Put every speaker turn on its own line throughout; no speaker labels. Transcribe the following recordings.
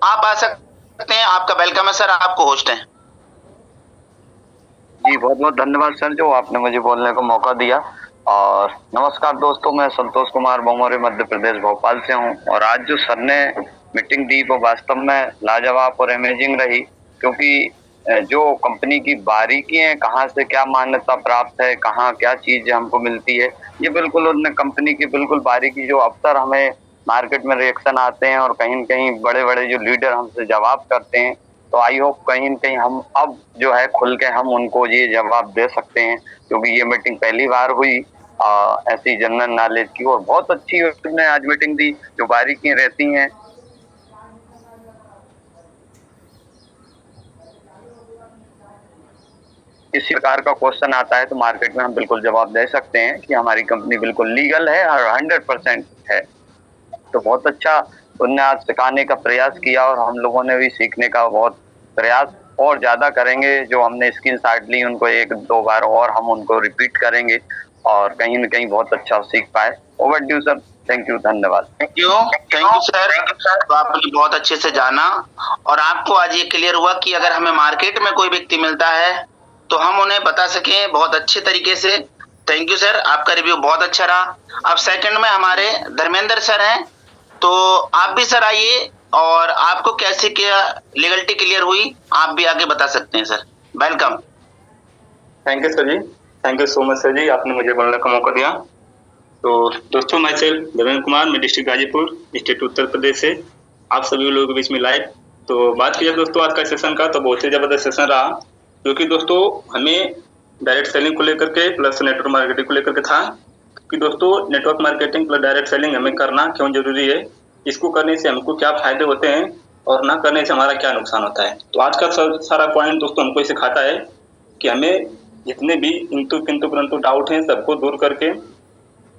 आप आ सकते हैं, आपका वेलकम है सर, आपको होस्ट है।
जी बहुत बहुत धन्यवाद सर, जो आपने मुझे बोलने का मौका दिया। और नमस्कार दोस्तों, मैं संतोष कुमार बोमोरी मध्य प्रदेश भोपाल से हूँ। और आज जो सर ने मीटिंग दी वो वास्तव में लाजवाब और अमेजिंग रही, क्योंकि जो कंपनी की बारीकियां, कहाँ से क्या मान्यता प्राप्त है, कहाँ क्या चीज हमको मिलती है, ये बिल्कुल उन्होंने कंपनी की बिल्कुल बारीकी, जो अक्सर हमें मार्केट में रिएक्शन आते हैं और कहीं न कहीं बड़े बड़े जो लीडर हमसे जवाब करते हैं, तो आई होप कहीं न कहीं हम अब जो है खुल के हम उनको ये जवाब दे सकते हैं, क्योंकि ये मीटिंग पहली बार हुई ऐसी जनरल नॉलेज की, और बहुत अच्छी उसने आज मीटिंग दी। जो बारीकियां रहती हैं, किसी प्रकार का क्वेश्चन आता है तो मार्केट में हम बिल्कुल जवाब दे सकते हैं कि हमारी कंपनी बिल्कुल लीगल है और 100% है। तो बहुत अच्छा उनने आज सिखाने का प्रयास किया, और हम लोगों ने भी सीखने का बहुत प्रयास और ज्यादा करेंगे। जो हमने स्किल्स आज ली उनको एक दो बार और हम उनको रिपीट करेंगे, और कहीं न कहीं बहुत अच्छा सीख पाए। Over to you sir, thank you, धन्यवाद।
Thank you sir. तो आपने बहुत अच्छे से जाना, और आपको आज ये क्लियर हुआ कि अगर हमें मार्केट में कोई व्यक्ति मिलता है तो हम उन्हें बता सकें बहुत अच्छे तरीके से। थैंक यू सर, आपका रिव्यू बहुत अच्छा रहा। अब सेकंड में हमारे धर्मेंद्र सर हैं, तो आप भी सर आइए, और आपको कैसे क्या लीगलिटी क्लियर हुई आप भी आगे बता सकते हैं sir. Welcome.
Thank you sir ji, thank you so much sir ji, आपने मुझे बोलने का मौका दिया। तो दोस्तों, मैं सेल्फ धर्मेंद्र कुमार, मैं डिस्ट्रिक्ट गाजीपुर, स्टेट उत्तर प्रदेश से आप सभी लोगों के बीच में लाइव। तो बात की जाए दोस्तों आज का सेशन का, तो बहुत ही ज़बरदस्त सेशन रहा, क्योंकि दोस्तों हमें डायरेक्ट सेलिंग को लेकर के प्लस नेटवर्क मार्केटिंग को लेकर के था कि दोस्तों network marketing plus direct selling हमें करना क्यों जरूरी है, इसको करने से हमको क्या फायदे होते हैं और ना करने से हमारा क्या नुकसान होता है। तो आज का सारा पॉइंट दोस्तों हमको सिखाता है कि हमें जितने भी इंतु किंतु परंतु डाउट हैं सबको दूर करके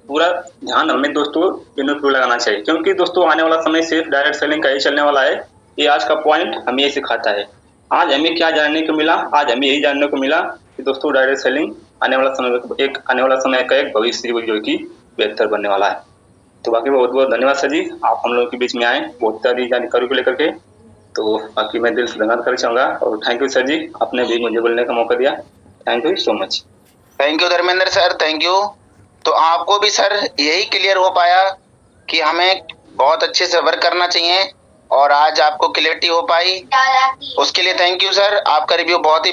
पूरा ध्यान हमें दोस्तों इन पे लगाना चाहिए, क्योंकि दोस्तों आने वाला समय सिर्फ डायरेक्ट सेलिंग का ही चलने वाला है। ये आज का पॉइंट हमें ये सिखाता है। आज हमें क्या जानने को मिला, आज हमें यही जानने को मिला कि दोस्तों डायरेक्ट सेलिंग आने वाला समय का एक भविष्य जो कि बेहतर बनने वाला है। तो बाकी बहुत बहुत धन्यवाद सर जी, आप हम लोगों के बीच में आए बहुत सारी जानकारी को लेकर के। तो बाकी मैं दिल से धन्यवाद करना चाहूंगा, और थैंक यू सर जी, आपने भी मुझे बोलने का मौका दिया। Thank you so much.
Thank you Dharmendra sir, thank you. तो आपको भी सर यही क्लियर हो पाया कि हमें बहुत अच्छे से वर्क करना चाहिए, और आज आपको क्लियरिटी हो पाई, उसके लिए थैंक यू सर। आपका रिव्यू बहुत ही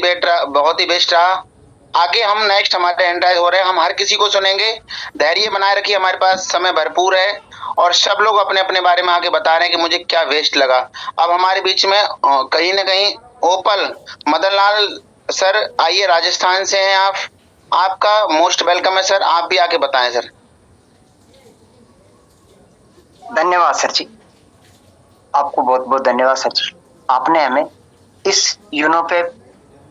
बेस्ट रहा। आगे हम नेक्स्ट हमारे एंट्राइज हो रहे हैं, हम हर किसी को सुनेंगे। धैर्य बनाए रखिए, हमारे पास समय भरपूर है, और सब लोग अपने अपने बारे में आगे बता रहे हैं कि मुझे क्या वेस्ट लगा। अब हमारे बीच में कहीं ना कहीं ओपल मदन लाल सर आइए, राजस्थान से हैं आप, आपका मोस्ट वेलकम है सर, आप भी आके बताएं सर।
धन्यवाद सर जी, आपको बहुत बहुत धन्यवाद सर जी। आपने हमें इस यूनोपे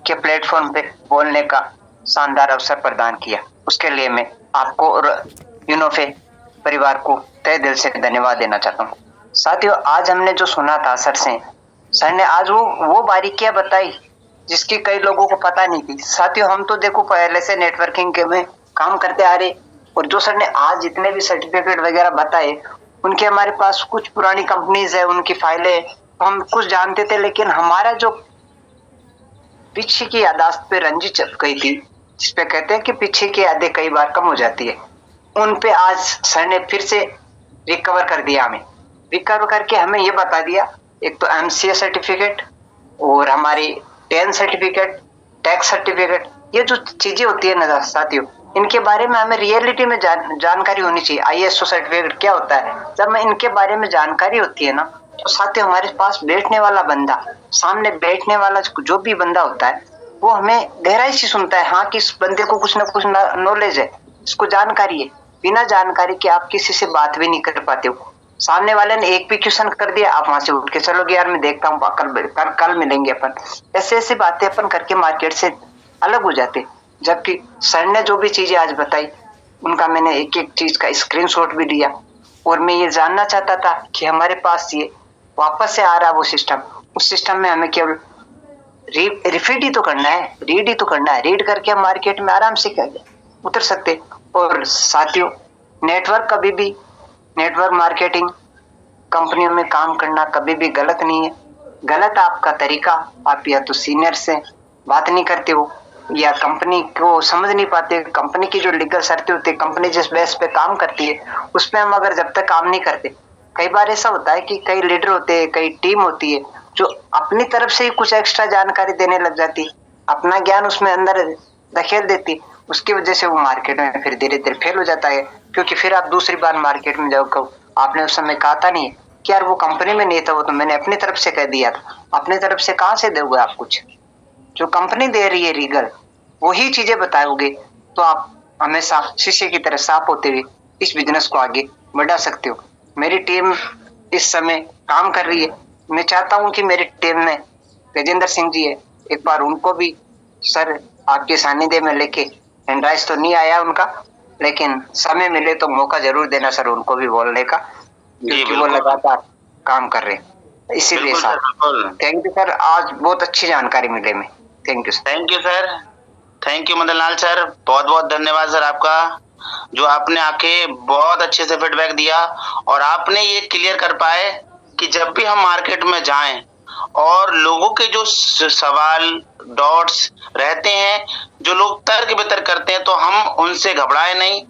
के प्लेटफॉर्म पे बोलने का शानदार अवसर प्रदान किया, उसके लिए मैं आपको और यूनोपे परिवार को तहे दिल से धन्यवाद देना चाहता हूँ। साथियों, आज हमने जो सुना था सर ने आज वो बारीकियां बताई जिसकी कई लोगों को पता नहीं थी। साथियों, हम तो देखो पहले से नेटवर्किंग के में काम करते आ रहे, और जो सर ने आज जितने भी सर्टिफिकेट वगैरह बताए उनके हमारे पास कुछ पुरानी कंपनीज है, उनकी फाइलें हम कुछ जानते थे, लेकिन हमारा जो पीछे की यादाश्त पे रंजित चढ़ गई थी, जिसपे कहते हैं कि पीछे की यादें कई बार कम हो जाती है, उन पे आज सर ने फिर से रिकवर कर दिया। हमें रिकवर करके हमें ये बता दिया, एक तो एमसीए सर्टिफिकेट और हमारी 10 सर्टिफिकेट, टैक्स सर्टिफिकेट, ये जो चीजें होती है ना साथियों, इनके बारे में हमें रियलिटी में जानकारी होनी चाहिए। आईएसओ सर्टिफिकेट क्या होता है, जब मैं इनके बारे में जानकारी होती है ना, तो साथियों हमारे पास बैठने वाला बंदा, सामने बैठने वाला जो भी बंदा होता है, वो हमें गहराई से सुनता है। हाँ, कि इस बंदे को कुछ ना कुछ नॉलेज है, इसको जानकारी है। बिना जानकारी के आप किसी से बात भी नहीं कर पाते हो। सामने वाले ने एक भी क्वेश्चन कर दिया, आप वहां से उठ के चलोगे, यार मैं देखता हूँ, कल मिलेंगे अपन। ऐसे ऐसे बातें अपन करके मार्केट से अलग हो जाते। जबकि सर ने जो भी चीजें आज बताई, उनका मैंने एक एक चीज का स्क्रीनशॉट भी दिया, और मैं ये जानना चाहता था कि हमारे पास ये वापस से आ रहा वो सिस्टम, उस सिस्टम में हमें केवल रिफीड ही तो करना है, रीड ही तो करना है। रीड करके हम मार्केट में आराम से उतर सकते। और साथियों, नेटवर्क कभी भी, नेटवर्क मार्केटिंग कंपनियों में काम करना कभी भी गलत नहीं है। गलत आपका तरीका, आप या तो सीनियर से बात नहीं करते हो या कंपनी को समझ नहीं पाते। कंपनी की जो लीगल शर्तें होती है, कंपनी जिस बेस पे काम करती है उस पे हम अगर जब तक काम नहीं करते, कई बार ऐसा होता है कि कई लीडर होते हैं, कई टीम होती है जो अपनी तरफ से ही कुछ एक्स्ट्रा जानकारी देने लग जाती है, अपना ज्ञान उसमें अंदर धकेल देती है। उसकी वजह से वो मार्केट में फिर धीरे धीरे फेल हो जाता है, क्योंकि फिर आप दूसरी बार मार्केट में जाओ, आपने उस समय कहा था नहीं कि यार वो कंपनी में नहीं था, वो तो मैंने अपनी तरफ से कह दिया था। अपनी तरफ से कहाँ से दोगे आप कुछ? जो कंपनी दे रही है लीगल, वही चीजें बताओगे तो आप हमेशा शीशे की तरह साफ होते हुए इस बिजनेस को आगे बढ़ा सकते हो। मेरी टीम इस समय काम कर रही है। मैं चाहता हूं कि मेरी टीम में गजेंद्र सिंह जी है, एक बार उनको भी सर आपके सानिध्य में लेके, हैंडराइज तो नहीं आया उनका, लेकिन समय मिले तो मौका जरूर देना सर उनको भी बोलने का, क्योंकि वो लगातार काम कर रहे हैं। इसीलिए सर थैंक यू सर, आज बहुत अच्छी जानकारी मिले में। Thank you sir.
Thank you sir, thank you Madan Lal sir, बहुत बहुत धन्यवाद सर आपका, जो आपने आके बहुत अच्छे से फीडबैक दिया और आपने ये क्लियर कर पाए कि जब भी हम मार्केट में जाएं और लोगों के जो सवाल डॉट्स रहते हैं, जो लोग तर्क वितर्क करते हैं, तो हम उनसे घबराए नहीं,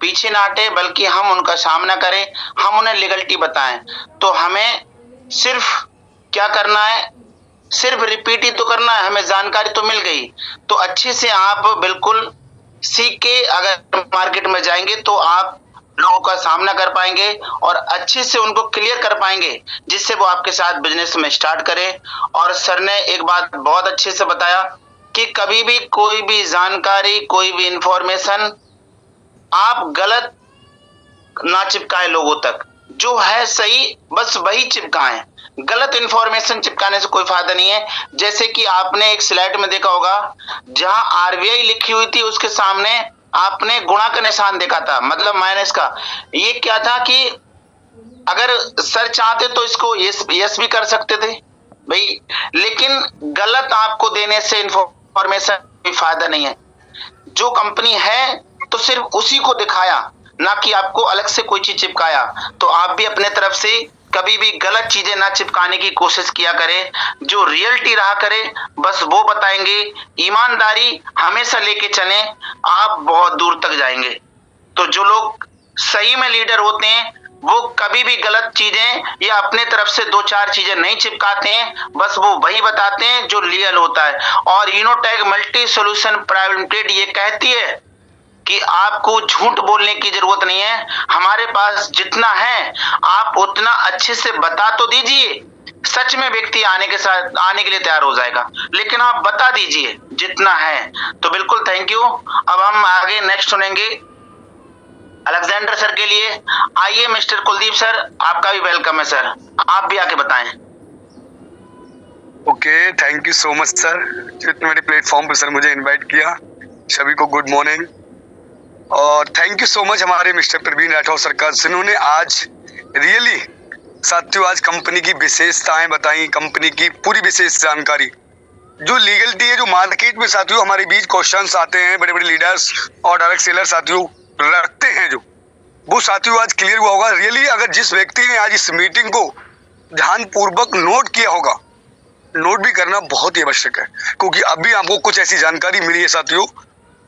पीछे ना हटे, बल्कि हम उनका सामना करें, हम उन्हें लीगलिटी बताएं। तो हमें सिर्फ क्या करना है, सिर्फ रिपीट ही तो करना है, हमें जानकारी तो मिल गई। तो अच्छे से आप बिल्कुल सीख के अगर मार्केट में जाएंगे तो आप लोगों का सामना कर पाएंगे और अच्छे से उनको क्लियर कर पाएंगे, जिससे वो आपके साथ बिजनेस में स्टार्ट करें। और सर ने एक बात बहुत अच्छे से बताया कि कभी भी कोई भी जानकारी, कोई भी इंफॉर्मेशन आप गलत ना चिपकाए लोगों तक, जो है सही बस वही चिपकाएं, गलत इंफॉर्मेशन चिपकाने से कोई फायदा नहीं है। जैसे कि आपने एक स्लाइड में देखा होगा, जहां आरबीआई लिखी हुई थी उसके सामने आपने गुणा का निशान देखा था, मतलब माइनस का। ये क्या था कि अगर सर चाहते तो इसको यस भी कर सकते थे भाई, लेकिन गलत आपको देने से इंफॉर्मेशन कोई फायदा नहीं है। जो कंपनी है तो सिर्फ उसी को दिखाया, ना कि आपको अलग से कोई चीज चिपकाया। तो आप भी अपने तरफ से कभी भी गलत चीजें ना चिपकाने की कोशिश किया करें, जो रियलिटी रहा करे बस वो बताएंगे। ईमानदारी हमेशा लेके चलें, आप बहुत दूर तक जाएंगे। तो जो लोग सही में लीडर होते हैं वो कभी भी गलत चीजें या अपने तरफ से दो चार चीजें नहीं चिपकाते हैं, बस वो वही बताते हैं जो रियल होता है। और Innotech multi solution private limited ये कहती है कि आपको झूठ बोलने की जरूरत नहीं है, हमारे पास जितना है आप उतना अच्छे से बता तो दीजिए, सच में व्यक्ति आने के लिए तैयार हो जाएगा, लेकिन आप बता दीजिए जितना है। तो बिल्कुल थैंक यू। अब हम आगे नेक्स्ट सुनेंगे अलेक्जेंडर सर के लिए। आइए मिस्टर कुलदीप सर, आपका भी वेलकम है सर, आप भी आके बताएं।
Okay, thank you so much sir, इतने बड़े प्लेटफॉर्म पर सर मुझे इनवाइट किया। सभी को गुड मॉर्निंग और थैंक यू सो मच हमारे मिस्टर प्रवीण राठौर सर का, जिन्होंने आज रियली साथियों आज कंपनी की विशेषताएं बताई, कंपनी की पूरी विशेष जानकारी, जो लीगलिटी है, जो मार्केट में साथियों हमारे बीच क्वेश्चंस आते हैं, बड़े बड़े लीडर्स और डायरेक्ट सेलर साथियों रखते हैं, जो वो साथियों आज क्लियर हुआ होगा। रियली अगर जिस व्यक्ति ने आज इस मीटिंग को ध्यानपूर्वक नोट किया होगा, नोट भी करना बहुत ही आवश्यक है, क्योंकि अभी आपको कुछ ऐसी जानकारी मिली है साथियों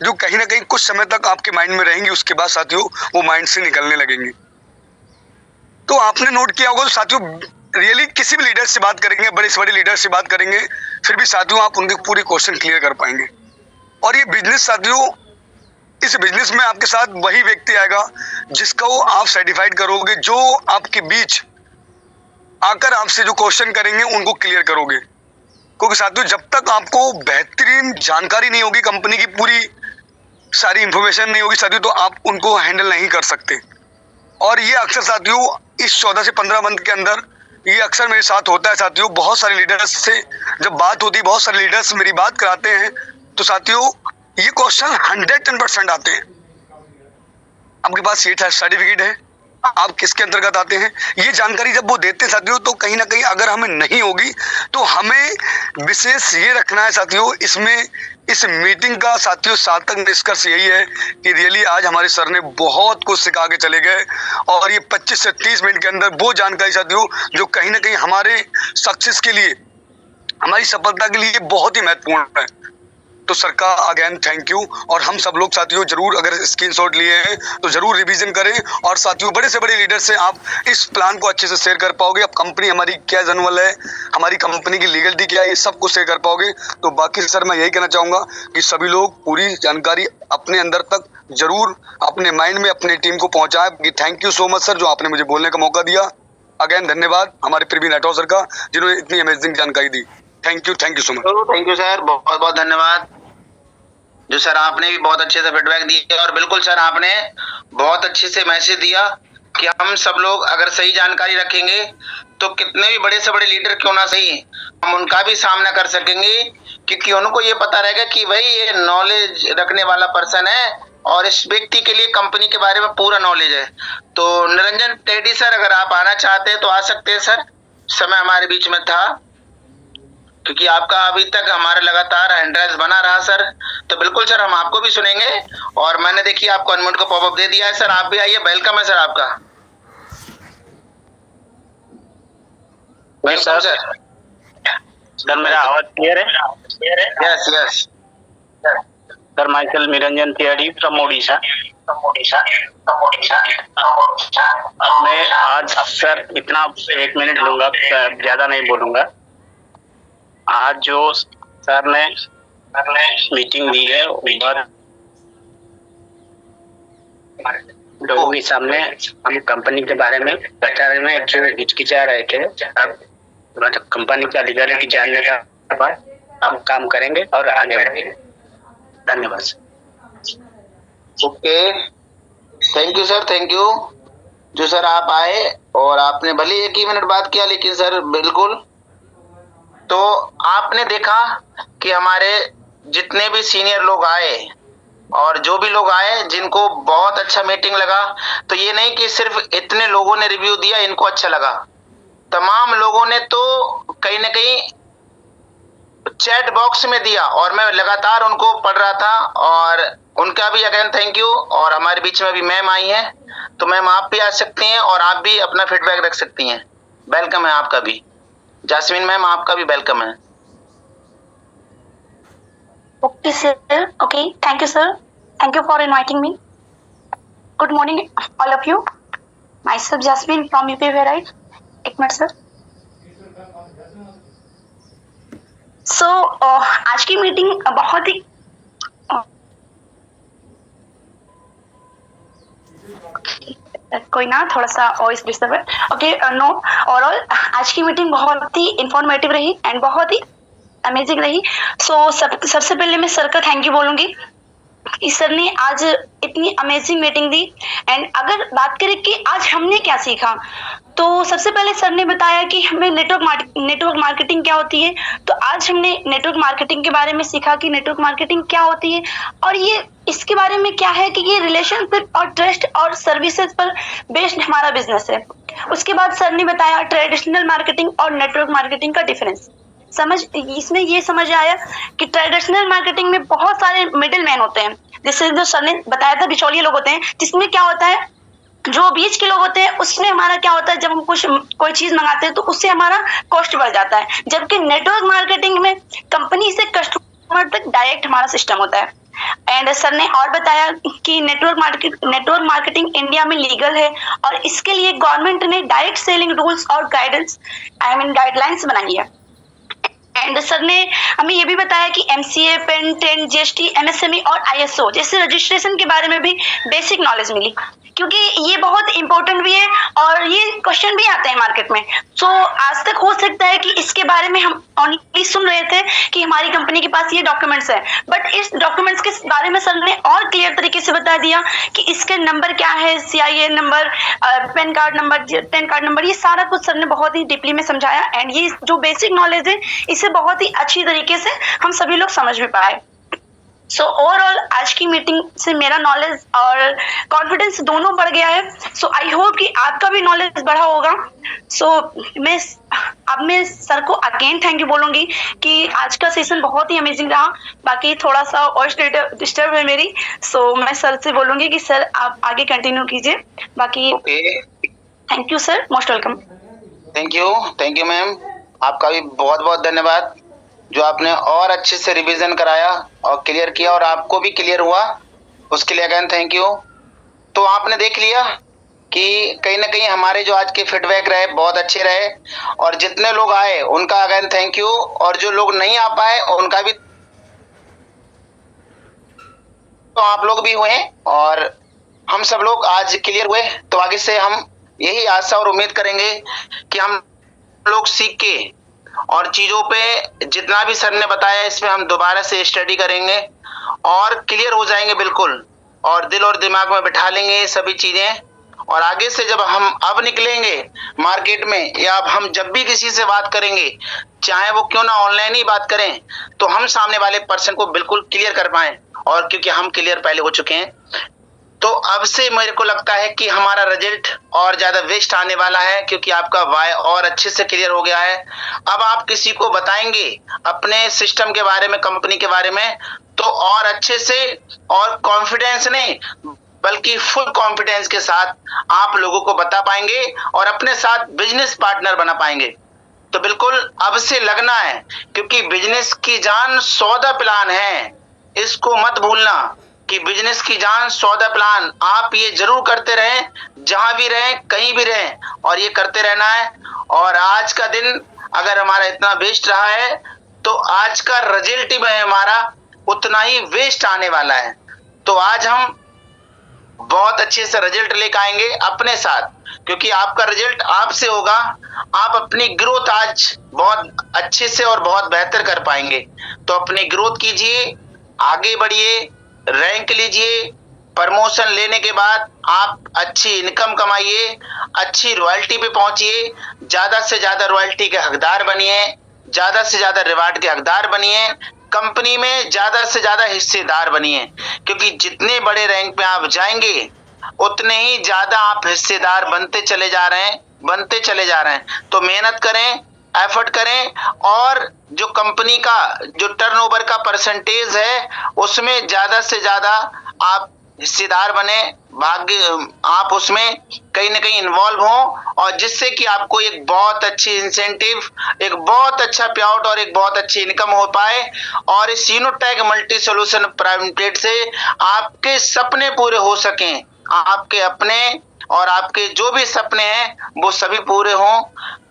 जो कहीं ना कहीं कुछ समय तक आपके माइंड में रहेंगी, उसके बाद साथियों वो माइंड से निकलने लगेंगी। तो आपने नोट किया होगा तो साथियों रियली किसी भी लीडर से बात करेंगे, बड़े से बड़े लीडर से बात करेंगे, फिर भी साथियों आप उनके पूरे क्वेश्चन क्लियर कर पाएंगे। और ये बिजनेस साथियों, इस बिजनेस में आपके साथ वही व्यक्ति आएगा जिसको आप सर्टिफाइड करोगे, जो आपके बीच आकर आपसे जो क्वेश्चन करेंगे उनको क्लियर करोगे। क्योंकि साथियों जब तक आपको बेहतरीन जानकारी नहीं होगी, कंपनी की पूरी सारी इंफॉर्मेशन नहीं होगी साथियों, तो आप उनको हैंडल नहीं कर सकते। और ये अक्सर साथियों इस 14 से 15 मंथ के अंदर ये अक्सर मेरे साथ होता है साथियों। बहुत सारे लीडर्स से जब बात होती है, बहुत सारे लीडर्स मेरी बात कराते हैं, तो साथियों ये क्वेश्चन 110% आते हैं, आपके पास ये सर्टिफिकेट है, आप किसके अंतर्गत आते हैं, ये जानकारी जब वो देते हैं साथियों, तो कहीं ना कहीं अगर हमें नहीं होगी तो हमें विशेष ये रखना है साथियों। इसमें इस मीटिंग का साथियों सार्थक निष्कर्ष यही है कि रियली आज हमारे सर ने बहुत कुछ सिखा के चले गए, और ये 25 से 30 मिनट के अंदर वो जानकारी साथियों जो कहीं ना कहीं हमारे सक्सेस के लिए हमारी सफलता के लिए बहुत ही महत्वपूर्ण है। तो सर का अगेन थैंक यू। और हम सब लोग साथियों जरूर अगर स्क्रीनशॉट लिए हैं तो जरूर रिवीजन करें। और साथियों बड़े से बड़े लीडर से आप इस प्लान को अच्छे से शेयर कर पाओगे। अब कंपनी हमारी क्या जनरल है, हमारी कंपनी की लीगलिटी क्या है, ये सब कुछ शेयर कर पाओगे। तो बाकी सर मैं यही कहना चाहूंगा कि सभी लोग पूरी जानकारी अपने अंदर तक जरूर अपने माइंड में अपनी टीम को पहुंचाए। Thank you so much sir जो आपने मुझे बोलने का मौका दिया। अगेन धन्यवाद हमारे प्रवीण राठौर सर का जिन्होंने इतनी अमेजिंग जानकारी दी। Thank you so much.
Thank you sir, बहुत बहुत धन्यवाद। जो सर आपने भी बहुत अच्छे से फीडबैक दिया और बिल्कुल सर आपने बहुत अच्छे से मैसेज दिया कि हम सब लोग अगर सही जानकारी रखेंगे तो कितने भी बड़े से बड़े लीडर क्यों ना सही हम उनका भी सामना कर सकेंगे, क्योंकि उनको ये पता रहेगा कि भाई ये नॉलेज रखने वाला पर्सन है और इस व्यक्ति के लिए कंपनी के बारे में पूरा नॉलेज है। तो निरंजन टेडी सर अगर आप आना चाहते हैं तो आ सकते हैं सर, समय हमारे बीच में था, क्योंकि आपका अभी तक हमारा लगातार हैंडराइज बना रहा सर। तो बिल्कुल सर हम आपको भी सुनेंगे। और मैंने देखिए आपको अनम्यूट का पॉपअप दे दिया है सर, आप भी आइए, वेलकम है सर आपका। वेलकम
सर मेरा आवाज क्लियर है?
Yes yes
sir Michael Niranjan Tiwari from Odisha. मैं आज सर इतना 1 मिनट लूंगा, ज्यादा नहीं बोलूंगा। आज जो सर ने मीटिंग दी है बहुत लोगों के सामने हम कंपनी के बारे में बताने में हिचकिचा रहे थे। अब मतलब कंपनी का लीगलिटी जानने का बाद हम काम करेंगे और आगे बढ़ेंगे। धन्यवाद।
Okay, thank you sir, thank you जो सर आप आए और आपने भले 1 ही मिनट बात किया, लेकिन सर बिल्कुल तो आपने देखा कि हमारे जितने भी सीनियर लोग आए और जो भी लोग आए जिनको बहुत अच्छा मीटिंग लगा, तो ये नहीं कि सिर्फ इतने लोगों ने रिव्यू दिया इनको अच्छा लगा, तमाम लोगों ने तो कहीं ना कहीं चैट बॉक्स में दिया और मैं लगातार उनको पढ़ रहा था। और उनका भी अगेन थैंक यू। और हमारे बीच में भी मैम आई हैं, तो मैम आप भी आ सकती हैं और आप भी अपना फीडबैक रख सकती हैं। वेलकम है आपका भी। जास्मीन मैम आपका भी वेलकम है।
Okay, sir. Okay, thank you, sir. Thank you for inviting me. Good morning, all of you. Myself, Jasmine from UP Right. एक मिनट सर। So, आज की मीटिंग बहुत ही कोई ना थोड़ा सा वॉइस डिस्टर्ब है। ओके नो ओवरऑल आज की मीटिंग बहुत ही इंफॉर्मेटिव रही एंड बहुत ही अमेजिंग रही। सो सबसे पहले मैं सर का थैंक यू बोलूंगी कि सर ने आज इतनी अमेजिंग मीटिंग दी। एंड अगर बात करें कि आज हमने क्या सीखा, तो सबसे पहले सर ने बताया कि हमें नेटवर्क मार्केटिंग क्या होती है। तो आज हमने नेटवर्क मार्केटिंग के बारे में सीखा कि नेटवर्क मार्केटिंग क्या होती है और ये इसके बारे में क्या है कि ये रिलेशनशिप और ट्रस्ट और सर्विसेज पर बेस्ड हमारा बिजनेस है। उसके बाद सर ने बताया ट्रेडिशनल मार्केटिंग और नेटवर्क मार्केटिंग का डिफरेंस। इसमें ये समझ आया कि ट्रेडिशनल मार्केटिंग में बहुत सारे मिडिल मैन होते हैं, जैसे जो सर ने बताया था बिचौलिए लोग होते हैं, जिसमें क्या होता है जो बीच के लोग होते हैं उसमें हमारा क्या होता है जब हम कोई चीज मंगाते हैं तो उससे हमारा कॉस्ट बढ़ जाता है। जबकि नेटवर्क मार्केटिंग में कंपनी से कस्टमर तक डायरेक्ट हमारा सिस्टम होता है। एंड सर ने और बताया कि नेटवर्क मार्केटिंग इंडिया में लीगल है और इसके लिए गवर्नमेंट ने डायरेक्ट सेलिंग रूल्स और गाइडलाइंस बनाई है। एंड सर ने हमें ये भी बताया कि MCA, पेन 10, GST, MSME और ISO जैसे रजिस्ट्रेशन के बारे में भी बेसिक नॉलेज मिली, क्योंकि ये बहुत इंपॉर्टेंट भी है और ये क्वेश्चन भी आते हैं मार्केट में। सो आज तक हो सकता है कि इसके बारे में हम ओनली सुन रहे थे कि हमारी कंपनी के पास ये डॉक्यूमेंट्स है, बट इस डॉक्यूमेंट्स के बारे में सर ने और क्लियर तरीके से बता दिया कि इसके नंबर क्या है, CIA number, pan card number, ये सारा कुछ सर ने बहुत ही डीपली में समझाया। एंड ये जो बेसिक नॉलेज है इसे बहुत ही अच्छी तरीके से हम सभी लोग समझ भी पाए। सो ओवरऑल आज की मीटिंग से मेरा नॉलेज और कॉन्फिडेंस दोनों बढ़ गया है। सो आई होप कि आपका भी नॉलेज बढ़ा होगा। सो मैं सर को अगेन थैंक यू बोलूंगी कि आज का सेशन बहुत ही अमेजिंग रहा। बाकी थोड़ा सा वॉइस डिस्टर्ब है मेरी, सो मैं सर से बोलूंगी कि सर आप आगे कंटिन्यू कीजिए। बाकी thank you sir, most welcome.
Thank you ma'am, आपका भी बहुत बहुत धन्यवाद। जो आपने और अच्छे से रिवीजन कराया और क्लियर किया और आपको भी क्लियर हुआ, उसके लिए अगेन थैंक यू। तो आपने देख लिया कि कहीं ना कहीं हमारे जो आज के फीडबैक रहे बहुत अच्छे रहे, और जितने लोग आए उनका अगेन थैंक यू, और जो लोग नहीं आ पाए उनका भी, तो आप लोग भी हुए और हम सब लोग आज क्लियर हुए। तो आगे से हम यही आशा और उम्मीद करेंगे कि हम लोग सीख के और चीजों पे जितना भी सर ने बताया इसमें हम दोबारा से स्टडी करेंगे और क्लियर हो जाएंगे बिल्कुल, और दिल और दिमाग में बिठा लेंगे ये सभी चीजें। और आगे से जब हम अब निकलेंगे मार्केट में, या अब हम जब भी किसी से बात करेंगे, चाहे वो क्यों ना ऑनलाइन ही बात करें, तो हम सामने वाले पर्सन को बिल्कुल क्लियर कर पाए, और क्योंकि हम क्लियर पहले हो चुके हैं, तो अब से मेरे को लगता है कि हमारा रिजल्ट और ज्यादा वेस्ट आने वाला है, क्योंकि आपका वाई और अच्छे से क्लियर हो गया है। अब आप किसी को बताएंगे अपने सिस्टम के बारे में, कंपनी के बारे में, तो और अच्छे से और कॉन्फिडेंस नहीं बल्कि फुल कॉन्फिडेंस के साथ आप लोगों को बता पाएंगे और अपने साथ बिजनेस पार्टनर बना पाएंगे। तो बिल्कुल अब से लगना है, क्योंकि बिजनेस की जान सौदा प्लान है, इसको मत भूलना कि बिजनेस की जान सौदा प्लान। आप ये जरूर करते रहें, जहां भी रहें, कहीं भी रहें, और ये करते रहना है। और आज का दिन अगर हमारा इतना वेस्ट रहा है, तो आज का रिजल्ट भी हमारा उतना ही वेस्ट आने वाला है। तो आज हम बहुत अच्छे से रिजल्ट लेकर आएंगे अपने साथ, क्योंकि आपका रिजल्ट आपसे होगा। आप अपनी ग्रोथ आज बहुत अच्छे से और बहुत बेहतर कर पाएंगे। तो अपनी ग्रोथ कीजिए, आगे बढ़िए, रैंक लीजिए, प्रमोशन लेने के बाद आप अच्छी इनकम कमाइए, अच्छी रॉयल्टी पे पहुंचिए, ज्यादा से ज्यादा रॉयल्टी के हकदार बनिए, ज्यादा से ज्यादा रिवार्ड के हकदार बनिए, कंपनी में ज्यादा से ज्यादा हिस्सेदार बनिए, क्योंकि जितने बड़े रैंक पे आप जाएंगे उतने ही ज्यादा आप हिस्सेदार बनते चले जा रहे हैं। तो मेहनत करें, एफर्ट करें, और जो कंपनी का जो टर्नओवर का परसेंटेज है उसमें ज्यादा से ज्यादा आप हिस्सेदार बने, भाग्य आप उसमें कहीं ना कहीं इन्वॉल्व हो, और जिससे कि आपको एक बहुत अच्छी इंसेंटिव, एक बहुत अच्छा पे आउट और एक बहुत अच्छी इनकम हो पाए। और इस यूनोटैक मल्टी सॉल्यूशन प्राइवेट लिमिटेड से आपके सपने पूरे हो सकें, आपके अपने और आपके जो भी सपने हैं वो सभी पूरे हों।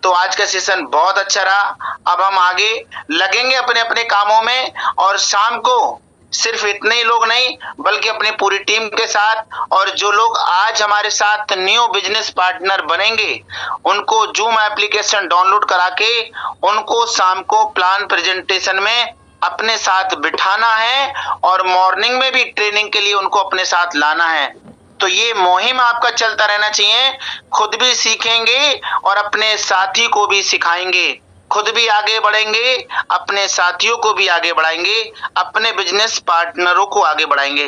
तो आज का सेशन बहुत अच्छा रहा। अब हम आगे लगेंगे अपने अपने कामों में, और शाम को सिर्फ इतने ही लोग नहीं बल्कि अपनी पूरी टीम के साथ, और जो लोग आज हमारे साथ न्यू बिजनेस पार्टनर बनेंगे उनको जूम एप्लीकेशन डाउनलोड करा के उनको शाम को प्लान प्रेजेंटेशन में अपने साथ बिठाना है, और मॉर्निंग में भी ट्रेनिंग के लिए उनको अपने साथ लाना है। तो ये मुहिम आपका चलता रहना चाहिए। खुद भी सीखेंगे और अपने साथी को भी सिखाएंगे, खुद भी आगे बढ़ेंगे, अपने साथियों को भी आगे बढ़ाएंगे, अपने बिजनेस पार्टनरों को आगे बढ़ाएंगे।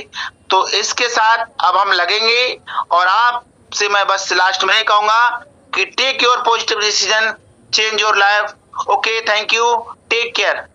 तो इसके साथ अब हम लगेंगे, और आपसे मैं बस लास्ट में कहूंगा कि take your positive decision, change your life. Okay, thank you, take care.